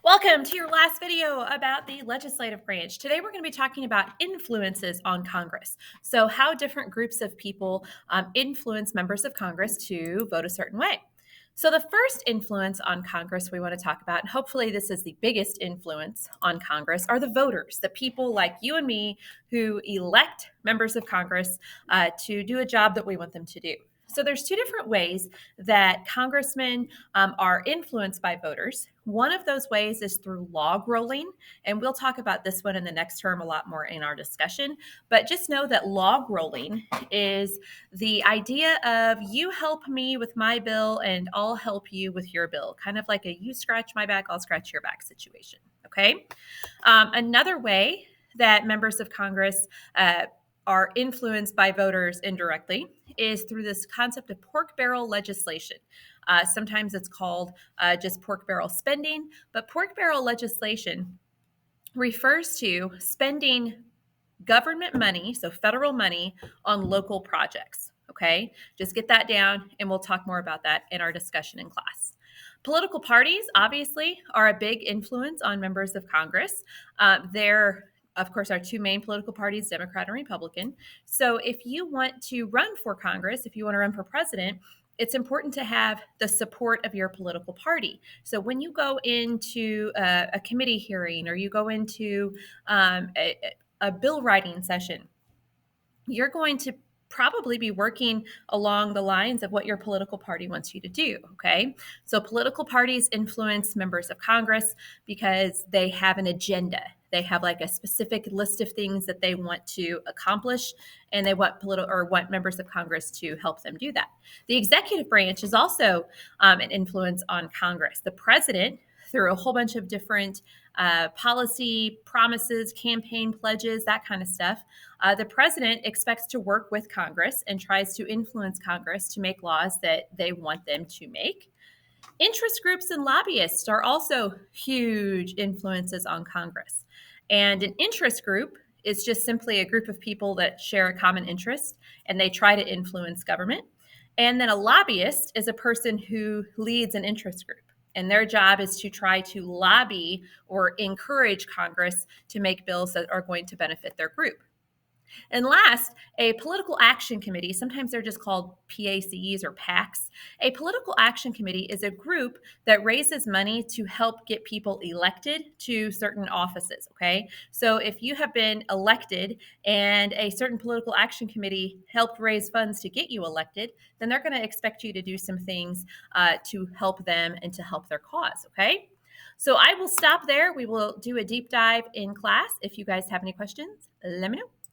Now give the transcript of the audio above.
Welcome to your last video about the legislative branch. Today we're going to be talking about influences on Congress. So how different groups of people influence members of Congress to vote a certain way. So the first influence on Congress we want to talk about, and hopefully this is the biggest influence on Congress, are the voters, the people like you and me who elect members of Congress to do a job that we want them to do. So there's two different ways that congressmen are influenced by voters. One of those ways is through log rolling, and we'll talk about this one in the next term a lot more in our discussion. But just know that log rolling is the idea of you help me with my bill and I'll help you with your bill, kind of like a you scratch my back, I'll scratch your back situation. Okay. Another way that members of Congress are influenced by voters indirectly is through this concept of pork barrel legislation. Sometimes it's called just pork barrel spending, but pork barrel legislation refers to spending government money, so federal money, on local projects. Okay, just get that down, and we'll talk more about that in our discussion in class. Political parties, obviously, are a big influence on members of Congress. They're of course, our two main political parties, Democrat and Republican. So, if you want to run for Congress, if you want to run for president, it's important to have the support of your political party. So, when you go into a committee hearing or you go into a bill writing session, you're going to probably be working along the lines of what your political party wants you to do. Okay. So political parties influence members of Congress because they have an agenda. They have like a specific list of things that they want to accomplish, and they want members of Congress to help them do that. The executive branch is also an influence on Congress. The president, through a whole bunch of different policy promises, campaign pledges, that kind of stuff. The president expects to work with Congress and tries to influence Congress to make laws that they want them to make. Interest groups and lobbyists are also huge influences on Congress. And an interest group is just simply a group of people that share a common interest and they try to influence government. And then a lobbyist is a person who leads an interest group. And their job is to try to lobby or encourage Congress to make bills that are going to benefit their group. And last, a political action committee, sometimes they're just called PACs or PACs. A political action committee is a group that raises money to help get people elected to certain offices, okay? So if you have been elected and a certain political action committee helped raise funds to get you elected, then they're going to expect you to do some things to help them and to help their cause, okay? So I will stop there. We will do a deep dive in class. If you guys have any questions, let me know.